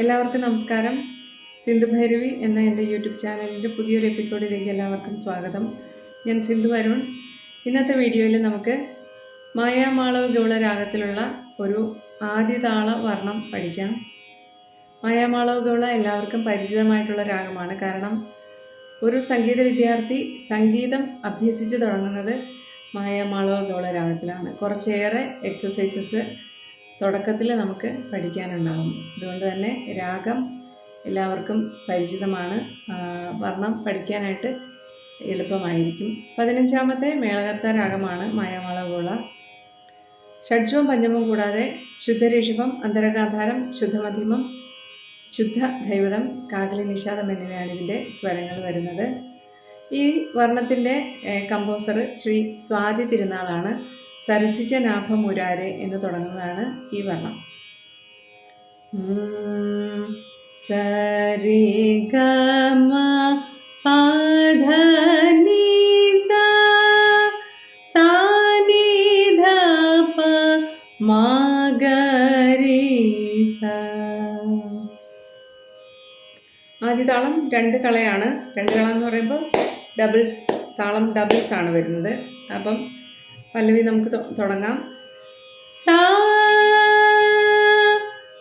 എല്ലാവർക്കും നമസ്കാരം. സിന്ധു ഭൈരവി എന്ന എൻ്റെ യൂട്യൂബ് ചാനലിൻ്റെ പുതിയൊരു എപ്പിസോഡിലേക്ക് എല്ലാവർക്കും സ്വാഗതം. ഞാൻ സിന്ധു അരുൺ. ഇന്നത്തെ വീഡിയോയിൽ നമുക്ക് മായാമാളവ ഗൗള രാഗത്തിലുള്ള ഒരു ആദിതാള വർണ്ണം പഠിക്കാം. മായാമാളവ ഗൗള എല്ലാവർക്കും പരിചിതമായിട്ടുള്ള രാഗമാണ്. കാരണം ഒരു സംഗീത വിദ്യാർത്ഥി സംഗീതം അഭ്യസിച്ച് തുടങ്ങുന്നത് മായാമാളവ ഗൗള രാഗത്തിലാണ്. കുറച്ചേറെ എക്സസൈസസ് തുടക്കത്തിൽ നമുക്ക് പഠിക്കാനുണ്ടാകും. അതുകൊണ്ട് തന്നെ രാഗം എല്ലാവർക്കും പരിചിതമാണ്. വർണ്ണം പഠിക്കാനായിട്ട് എളുപ്പമായിരിക്കും. 15ാമത്തെ മേളകർത്ത രാഗമാണ് മായാമാളവ ഗൗള. ഷഡ്ജവും പഞ്ചമവും കൂടാതെ ശുദ്ധഋഷഭം, അന്തരഗാന്ധാരം, ശുദ്ധമധ്യമം, ശുദ്ധ ധൈവതം, കാകലി നിഷാദം എന്നിവയാണ് ഇതിൻ്റെ സ്വരങ്ങൾ വരുന്നത്. ഈ വർണ്ണത്തിൻ്റെ കമ്പോസർ ശ്രീ സ്വാതി തിരുനാളാണ്. സരസിജ നാഭ മുരാരെ എന്ന് തുടങ്ങുന്നതാണ് ഈ വർണ്ണം. സരി ഗമ പധ നി സ സാ നി ധ പ മ ഗ രി സ. ആദ്യ താളം രണ്ട് കളയാണ്. രണ്ട് കള എന്ന് പറയുമ്പോൾ താളം ഡബിൾസ് ആണ് വരുന്നത്. അപ്പം പല്ലവി നമുക്ക് തുടങ്ങാം. സാ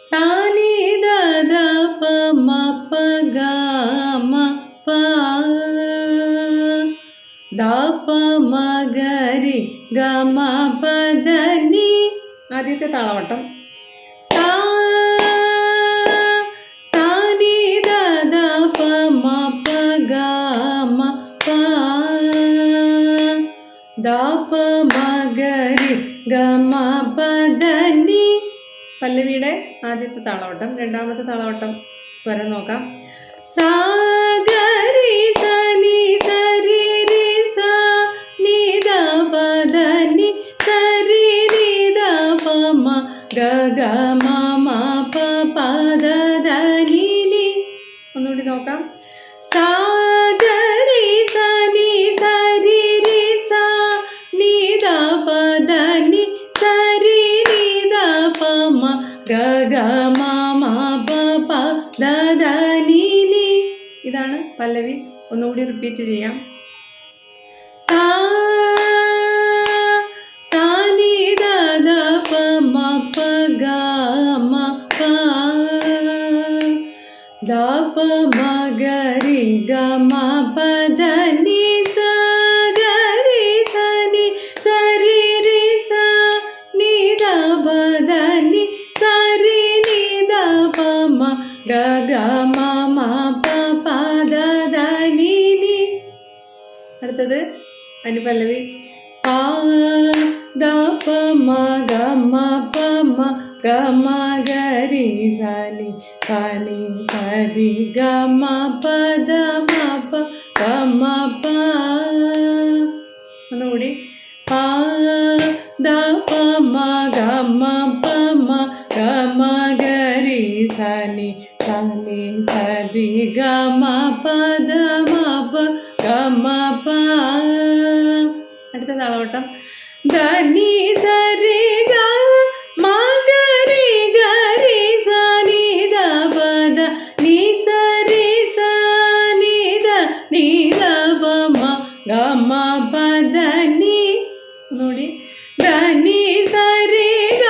സാ നി ധ ധ പ മ പ ഗ മ പ ധ പ മ ഗ രി ഗ മ പ ധ നി. ആദ്യത്തെ താളവട്ടം സാ സാ നി ധ ധ പ മ പ ഗ മ പ ധ പ മ ഗ രി ഗ മ പ ധ നി. പല്ലവിയുടെ ആദ്യത്തെ താളവട്ടം. രണ്ടാമത്തെ താളവട്ടം സ്വരം നോക്കാം. സാ ഗ രി സ നി സ രി രി സ നി ധ പ ധ നി സ രി നി ധ പ മ ഗ ഗ മ മ പ പ ധ ധ നി നി. ഒന്നുകൂടി നോക്കാം. സാ ഗ രി സ നി സ രി രി സ നി ധ പ ധ നി സ രി നി ധ പ മ ഗ ഗ മ മ പ പ ധ ധ നി നി. ഇതാണ് പല്ലവി. ഒന്നുകൂടി റിപ്പീറ്റ് ചെയ്യാം. സാ സാ നി ധ ധ പ മ പ ഗ മ പ ധ പ മ ഗ രി ഗ മ പ ധ നി സ ഗ രി സ നി സ രി രി സ നി ധ പ ധ നി സ രി നി ധ പ മ ഗ ഗ മ മ പ പ ധ ധ നി നി. അടുത്തത് അനുപല്ലവി. പ ധ പ മ ഗ മ പ മ ഗ മ ഗ രി സ നി സ നി സ രി ഗ മ പ ധ മ പ ഗ മ പ. ഒന്നുകൂടി. പ ധ പ മ ഗ മ പ മ ഗ മ ഗ രി സ നി സ നി സ രി ഗ മ പ ധ മ പ ഗ മ പ. അടുത്ത താളവട്ടം. ധ നി സ രി ഗ മ ഗ രി ഗ രി സ നി ധ പ ധ നി സ രി സ നി ധ നി ധ പ മ ഗ മ പ ധ നി. ഒന്നുകൂടി. ധ നി സ രി ഗ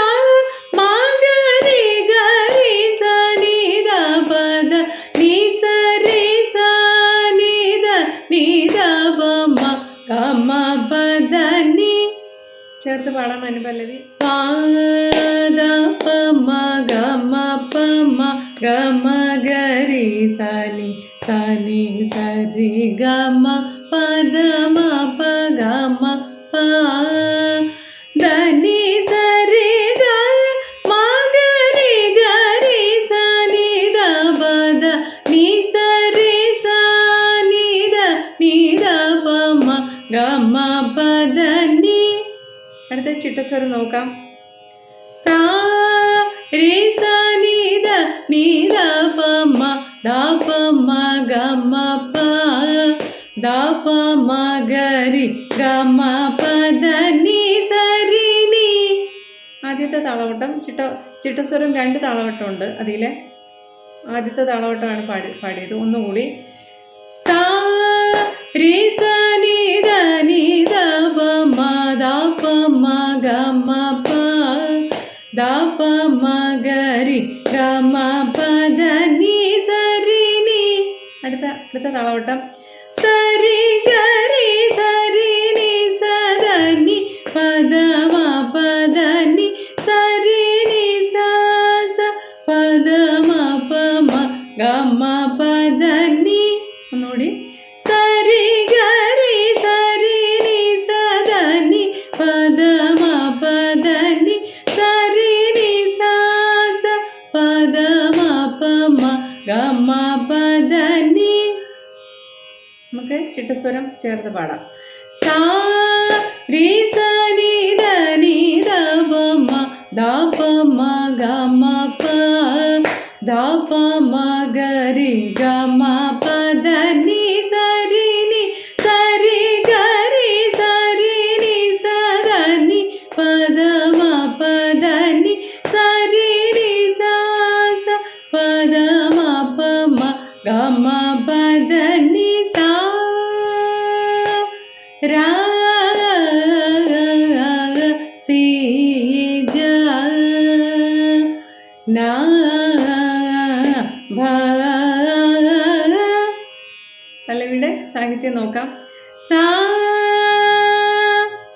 മ ഗ രി ഗ രി സ നി ധ പ ധ നി സ രി സ നി ധ നി ധ പ മ ഗ മ പ ധ നി. ചേർത്ത് പാടാം അനുപല്ലവി. പ ധ പ മ ഗ മ പ മ ഗ മ ഗ രി സ നി സ നി സ രി ഗ മ പ ധ മ പ ഗ മ പ ധ നി സ രി ഗ മ ഗ രി ഗ രി സ നി ധ പ ധ നി സ രി സ നി ധ നി ധ പ മ ഗ മ പ ധ നി. അടുത്ത ചിട്ടസ്വരം നോക്കാം. സാ രി സ നി ധ നി ധ പ മ ധ പ മ ഗ മ പ ധ പ മ ഗ രി ഗ മ പ ധ നി സ രി നി. ആദ്യത്തെ താളവട്ടം ചിട്ടസ്വരം രണ്ട് താളവട്ടമുണ്ട്. അതിൽ ആദ്യത്തെ താളവട്ടമാണ് പാടിയത്. ഒന്നുകൂടി. സാ രി സ നി ധ നി ധ പ മ ധ പ മ ഗ മ പ ധ പ മ ഗ രി ഗ മ പ ധ നി സ രി നി. അടുത്ത താളവട്ടം. സ രി ഗ രി സ രി നി സ ധ നി പ ധ മ പ ധ നി സ രി നി സ സ പ ധ മ പ മ ഗ മ പ ധ നി. ഒന്നുകൂടി. സ രി ഗ രി സ രി നി സ ധ നി പ ധ മ പ ധ നി സ രി നി സ സ പ ധ മ പ മ ഗ മ പ ധ നി. നമുക്ക് ചിട്ടസ്വരം ചേർത്ത് പാടാം. സാ രി സ നി ധ നി ധ പ മ ധ പ മ ഗ മ പ ധ പ മ ഗ രി ഗ മ പ ധ നി സ രി നി സ രി ഗ രി സ രി നി സ ധ നി പ ധ മ പ ധ നി സ രി നി സ സ പ ധ മ പ മ ഗ മ പ ധ നി സ രാ സി ജ നാ ഭ. പല്ലവിയുടെ സാഹിത്യം നോക്കാം. സാ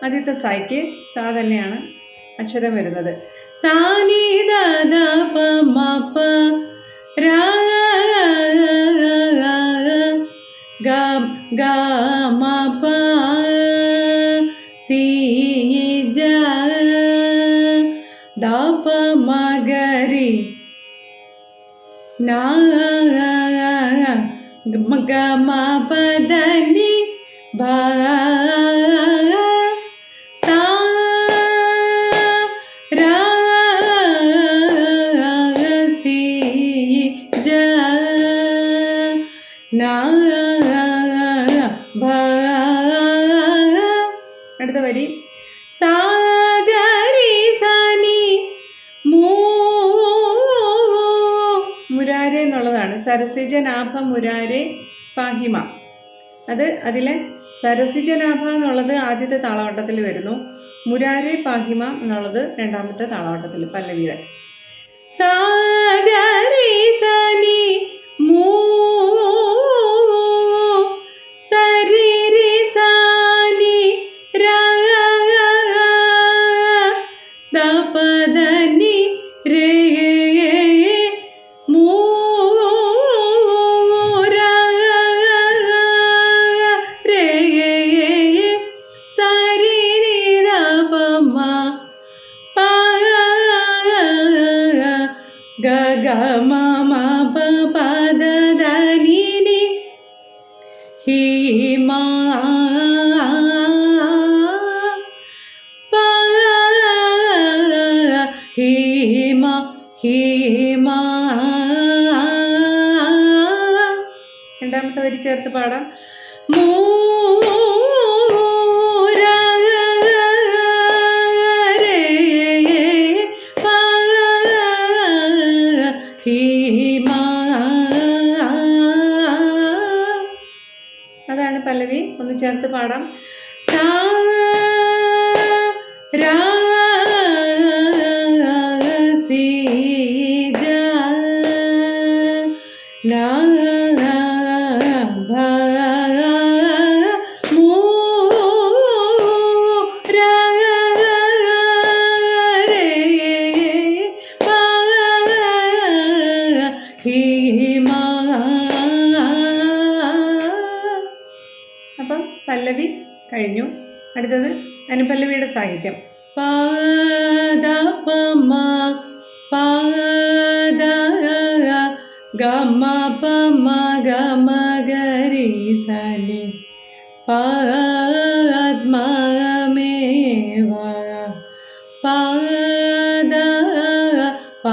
ആദ്യത്തെ സായ്ക്ക് സാ തന്നെയാണ് അക്ഷരം വരുന്നത്. സാ നി ധ ധ പ മ പ രാ ഗ ഗ മ പ സി ജ ധ പ മ ഗ രി നാ ഗ മ പ ധ നി ഭ. സാ രാ സി ജ നാ ഭ. അടുത്ത വരി. സാ ഗ രി സ നി മൂ. മുരാരെ എന്നുള്ളതാണ്. സരസിജനാഭ മുരാരെ പാഹിമ. അതിലെ സരസിജനാഭ എന്നുള്ളത് ആദ്യത്തെ താളവട്ടത്തിൽ വരുന്നു. മുരാരെ പാഹിമ എന്നുള്ളത് രണ്ടാമത്തെ താളവട്ടത്തിൽ പല്ലവിയുടെ. സാ ഗ രി സ നി മൂ സ രി രി സ നി രാ ധ പ ധ നി രേ മൂ രാ രേ സ രി നി ധ പ മ പ ഗ ഗ മ മ പ പ ധ ധ നി നി ഹി മ പ ഹി മ ഹി മ. രണ്ടാമത്തെ വരി ചേർത്ത് പാടാം. മൂ രാ രേ പ ഹി മ. അതാണ് പല്ലവി. ഒന്ന് ചേർത്ത് പാടാം. സാ രാ സി ജ നാ ഭ. മൂ രാ രേ പ ഹി മ. അപ്പം പല്ലവി കഴിഞ്ഞു. അടുത്തത് അനുപല്ലവിയുടെ സാഹിത്യം. പ ധ പ മ പ ധ ഗ മ പ മ ഗ മ ഗ രി സ നി പ മ മേ വ പ ധ പ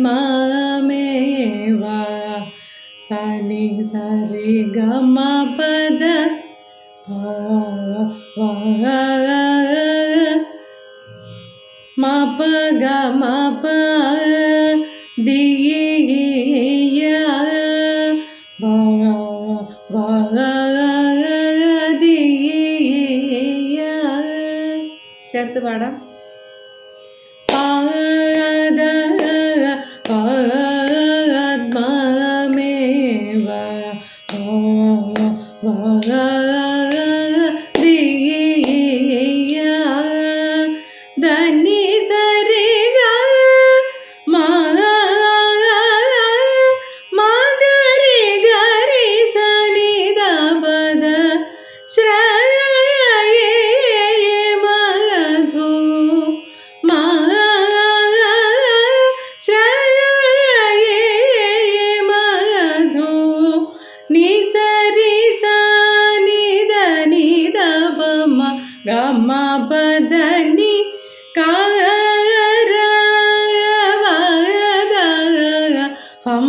മ മേ വ സ നി സ രി ഗ മ പ ധ പ വ മ പ ഗ മ പ ധി ചേർത്ത് പാടാം. గమ పదని కార హం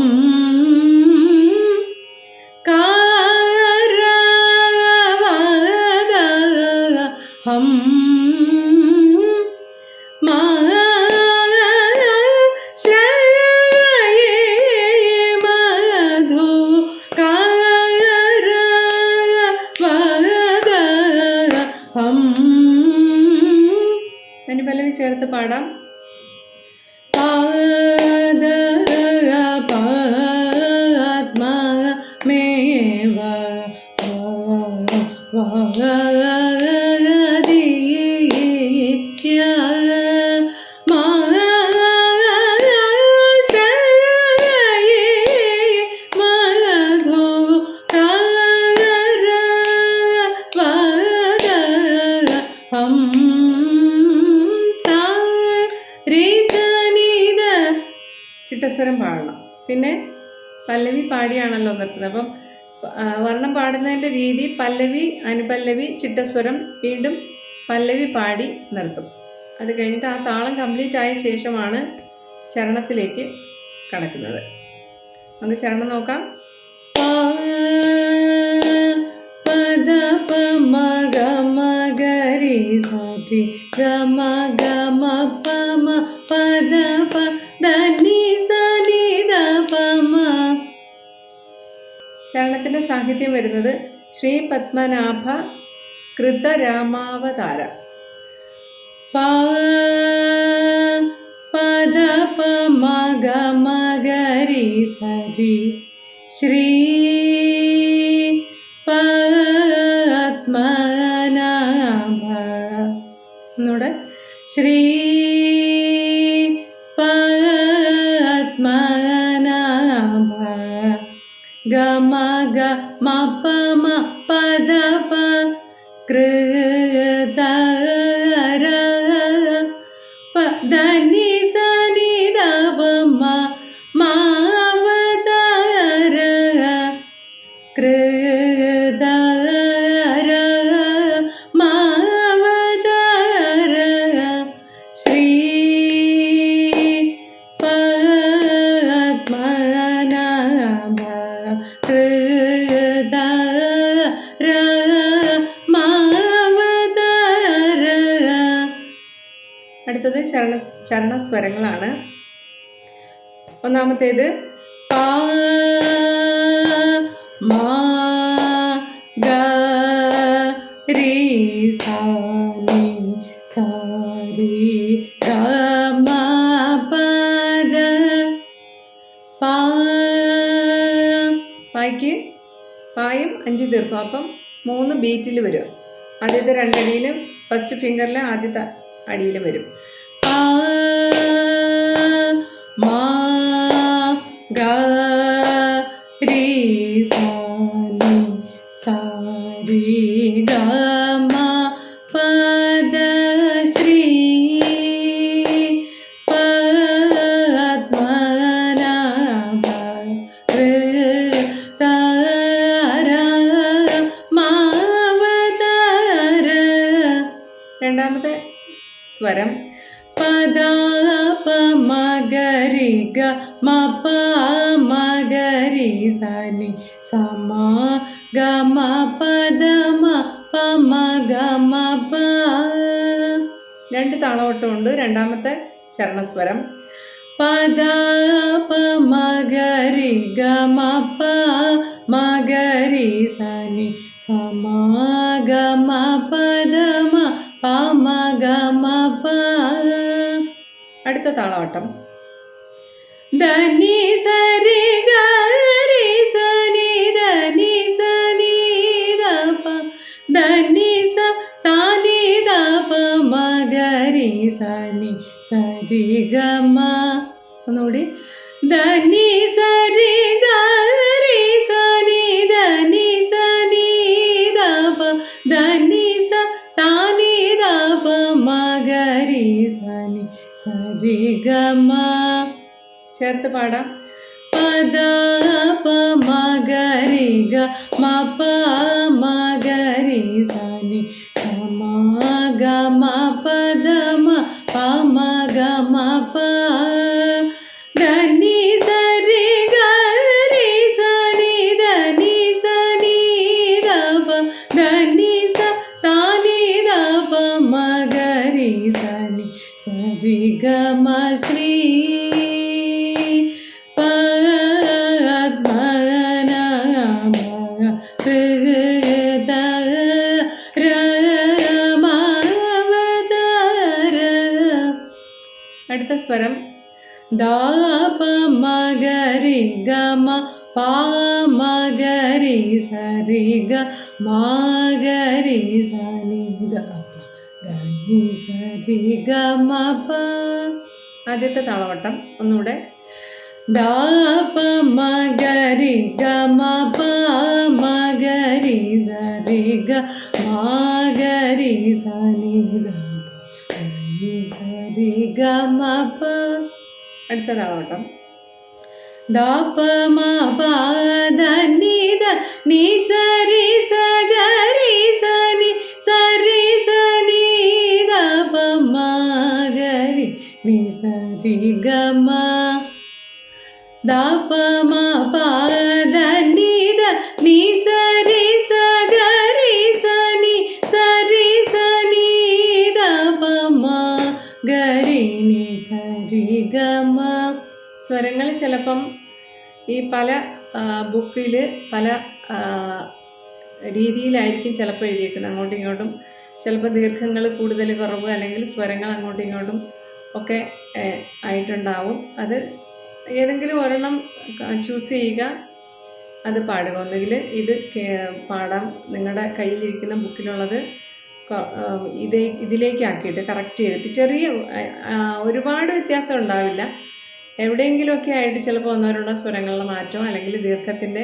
కార హం మా പല്ലവി ചേർത്ത് പാടാം. ചിട്ടസ്വരം പാടണം. പിന്നെ പല്ലവി പാടിയാണല്ലോ നിർത്തുന്നത്. അപ്പം വർണ്ണം പാടുന്നതിൻ്റെ രീതി പല്ലവി, അനുപല്ലവി, ചിട്ടസ്വരം, വീണ്ടും പല്ലവി പാടി നിർത്തും. അത് കഴിഞ്ഞിട്ട് ആ താളം കംപ്ലീറ്റ് ആയ ശേഷമാണ് ചരണത്തിലേക്ക് കടക്കുന്നത്. നമുക്ക് ചരണം നോക്കാം. പദ പമ ഗമ ഗരി സരി ഗമ ഗമ പമ പദ പ ധനി സനി ധ പമ. ചരണത്തിൻ്റെ സാഹിത്യം വരുന്നത് ശ്രീ പത്മനാഭ കൃതരാമാവതാര. പദ പമ ഗമ ഗരി സരി ശ്രീ പത്മനാഭ. ഒന്നുകൂടെ. ശ്രീ പത്മനാഭ ഗമ ഗമ പമ പദ പ കൃത ധനി സനി ധ പമ മാവതാര കൃത മാവതാര ശ്രീ പത്മനാഭ കൃത മാവതാര. അടുത്തത് ചരണസ്വരങ്ങളാണ്. ഒന്നാമത്തേത് പാ മാ ഗ രി സാ നി സാ രി ഗ മ പദ പാ. പായും 5 തീർക്കും. അപ്പം 3 ബീറ്റിൽ വരും. ആദ്യത്തെ 2 അടിയിലും ഫസ്റ്റ് ഫിംഗറിൽ ആദ്യത്തെ അടിയിലും വരും. പാ മാ ഗ രി സാ നി സാ രി ഗ മ പദ ശ്രീ പത്മനാഭ കൃത മാവതാര. രണ്ടാമത്തെ സ്വരം പദ പമ ഗരി ഗ മ പ മ ഗരി സനി സമ ഗ മ പദ മ പ മ ഗ മ പ. 2 താളവട്ടമുണ്ട്. രണ്ടാമത്തെ ചരണസ്വരം പദ പമ ഗ മ പ മ ഗ രി സ നി സ മ ഗ മ പ ദ മ പ മ ഗ മ പ. അടുത്ത താളവട്ടം. ധ നി സ രി ഗ രി സ നി ധ നി സ നി ധ പ ധ നി സ സ നി ധ പ മ ഗ രി സ നി സ രി ഗ മ. ഒന്നുകൂടി. ധ നി സ രി ഗ രി സ നി ധ നി സ നി ധ പ ധ നി സ സ നി ധ പ മ ഗ രി സ നി സ രി ഗ മ. ചേർത്ത് പാടാം. പദ പ മ ഗ രി ഗ മ പ മ ഗ രി സ നി സ മ ഗ മ പ ദ മ പ മ ഗ മ പ. ധ നി സ രി ഗ രി സ നി ധ നി സ നി ധ പ ധ നി സ സ നി ധ പ മ ഗ രി സ നി സ രി ഗ മ. ശ്രീ അടുത്ത സ്വരം. ദ പ മ ഗ രി ഗ മ പ മ ഗ രി സ രി ഗ മ ഗ രി സ നി ധ പ ധ നി സ രി ഗ മ പ. ആദ്യത്തെ താളവട്ടം ഒന്നുകൂടെ. ദ പ മ ഗ രി ഗ മ പ മ ഗ രി സ രി ഗ മ ഗ രി സ നി ധ പ ധ നി സ രി ഗ മ പ. അടുത്ത താളവട്ടം. ദ പ മ പ ധ നി ധ നി സ രി സ ഗ രി സ നി സ രി സ നി ധ പ മ ഗ രി നി സ രി ഗ മ. ദ പ മ പ ധ നി ധ നി സ രി സ ഗ രി സ നി സ രി സ നി ധ പ മ ഗ രി നി സ രി ഗ മ. സ്വരങ്ങൾ ചിലപ്പം ഈ പല ബുക്കിൽ പല രീതിയിലായിരിക്കും ചിലപ്പോൾ എഴുതിയേക്കുന്നത്. അങ്ങോട്ടും ഇങ്ങോട്ടും ചിലപ്പോൾ ദീർഘങ്ങൾ കൂടുതൽ കുറവ്, അല്ലെങ്കിൽ സ്വരങ്ങൾ അങ്ങോട്ടും ഇങ്ങോട്ടും ഒക്കെ ആയിട്ടുണ്ടാവും. അത് ഏതെങ്കിലും ഒരെണ്ണം ചൂസ് ചെയ്യുക, അത് പാടുക. ഒന്നുകിൽ ഇത് പാടാം, നിങ്ങളുടെ കയ്യിലിരിക്കുന്ന ബുക്കിലുള്ളത് ഇതിലേക്ക് ആക്കിയിട്ട് കറക്റ്റ് ചെയ്തിട്ട്, ചെറിയ ഒരുപാട് വ്യത്യാസം ഉണ്ടാവില്ല, എവിടെയെങ്കിലുമൊക്കെ ആയിട്ട് ചിലപ്പോൾ ഒന്നോ രണ്ടോ സ്വരങ്ങളുടെ മാറ്റമോ അല്ലെങ്കിൽ ദീർഘത്തിൻ്റെ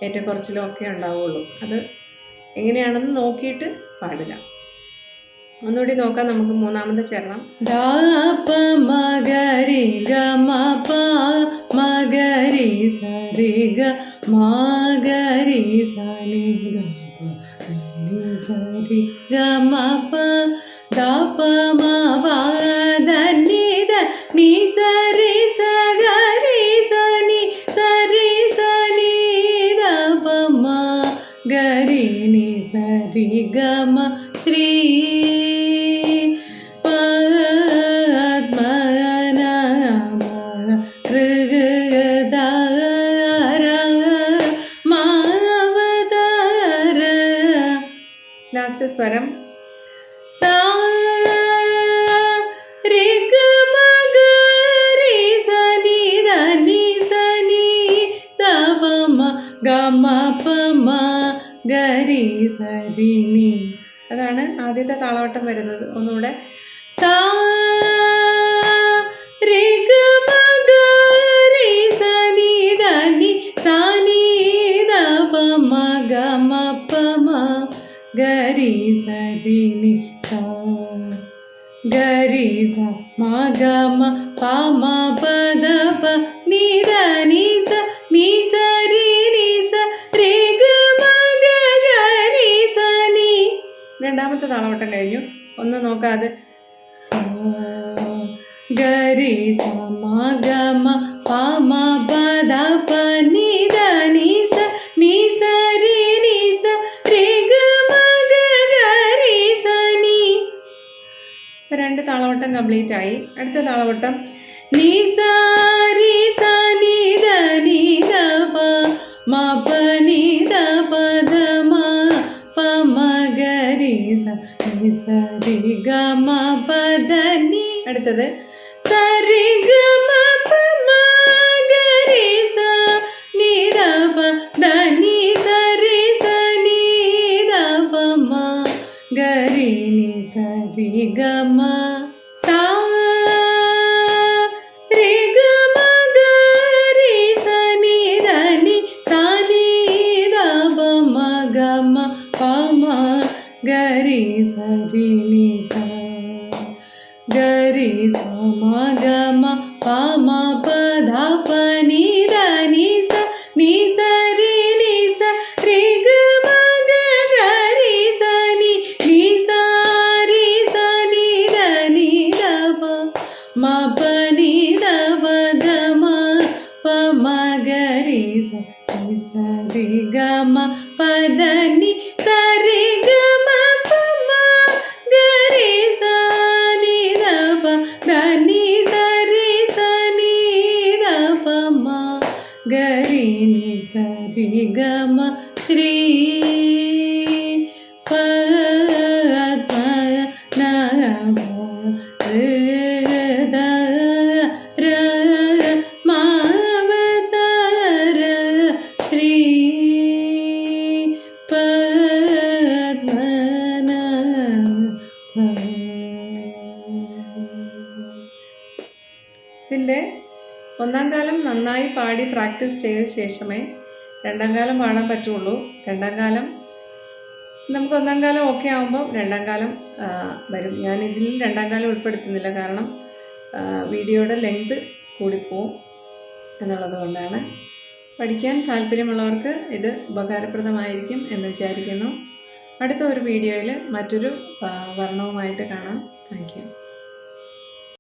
ഏറ്റക്കുറച്ചിലോ ഒക്കെ ഉണ്ടാവുള്ളൂ. അത് എങ്ങനെയാണെന്ന് നോക്കിയിട്ട് പാടുക. ഒന്നുകൂടി നോക്കാം നമുക്ക് മൂന്നാമത്തെ ചരണം. ദ പ മ ഗ രി ഗ മ പ മ ഗ രി സ രി ഗ മ ഗ രി സ നി ധ പ ധ നി സ രി ഗ മ പ. ദ പ മ പ ധ നി ധ നി സ രി സ ഗ രി സ നി സ രി സ നി ധ പ മ ഗ രി നി സ രി ഗ മ. ശ്രീ ലാസ്റ്റ് സ്വരം. സ രി ഗ മ ഗ രി സ നി ധ നി സ നി ധ പ മ ഗ മ പ മ ഗ രി സ രി നി. അതാണ് ആദ്യത്തെ താളവട്ടം വരുന്നത്. ഒന്നുകൂടെ. സ രി ഗ മ ഗ രി സ നി ധ നി സ നി ധ പ മ ഗ മ പ മ ഗ രി സ രി നി സ ഗ രി സ മ ഗ മ പ മ പ ധ പ നി ധ നി സ രി നി സ രി ഗ മ ഗ ഗ രി സ നി. രണ്ടാമത്തെ താളവട്ടം കഴിഞ്ഞു. ഒന്ന് നോക്കാതെ. സ ഗ രി സ മ ഗ മ പ മ പ ധ പ നി ധ നി സ രി നി സ രി ഗ മ ഗ ഗ രി സ നി. രണ്ട് താളവട്ടം കംപ്ലീറ്റ് ആയി. അടുത്ത താളവട്ടം. നി സ രി സ നി ധ നി ധ പ മ പനി ദ പദ മ പ മഗരി സ നി സരി ഗ മ പദ നി. അടുത്തത് സരി ഗ മ പ മഗരി സ നി ദ പ ദ നി സരി സ നി ദ പ മ ഗരി നി സരി ഗ മ സാ രി ഗ മ ഗരി സ നി ദ നി സ നി ദ പ മ ഗ മ പ മ ഗരി സരി നി സ ഗരി സ മ ഗ മ പ മ പ ധ പ നി ദ നി സ നി സ രി നി സ രി ഗ മ ഗ ഗരി സ നി നി സ രി സ നി ദ നി ദ പ മ പ നി ദ പ ധ മ പ മ ഗരി സ നി സ രി ഗ മ പ ധ നി സ രി ഗ മ പ മ ഗരി സ നി ദ പ ധ നി സ രി സ നി ദ പ മ ഗരി നി സ രി ഗ മ ശ്രീ പ പ ന ഭ ര ധ ര മ വ ത ര ശ്രീ പ പ ന ഭ. ഇതിൻ്റെ ഒന്നാം കാലം നന്നായി പാടി പ്രാക്ടീസ് ചെയ്ത ശേഷമേ രണ്ടാം കാലം പാടാൻ പറ്റുള്ളൂ. രണ്ടാം കാലം നമുക്ക് ഒന്നാം കാലം ഓക്കെ ആകുമ്പോൾ രണ്ടാം കാലം വരും. ഞാനിതിൽ രണ്ടാം കാലം ഉൾപ്പെടുത്തുന്നില്ല, കാരണം വീഡിയോയുടെ ലെങ്ത് കൂടിപ്പോവും എന്നുള്ളത് കൊണ്ടാണ്. പഠിക്കാൻ താല്പര്യമുള്ളവർക്ക് ഇത് ഉപകാരപ്രദമായിരിക്കും എന്ന് വിചാരിക്കുന്നു. അടുത്ത ഒരു വീഡിയോയിൽ മറ്റൊരു വർണ്ണവുമായിട്ട് കാണാം. Thank you.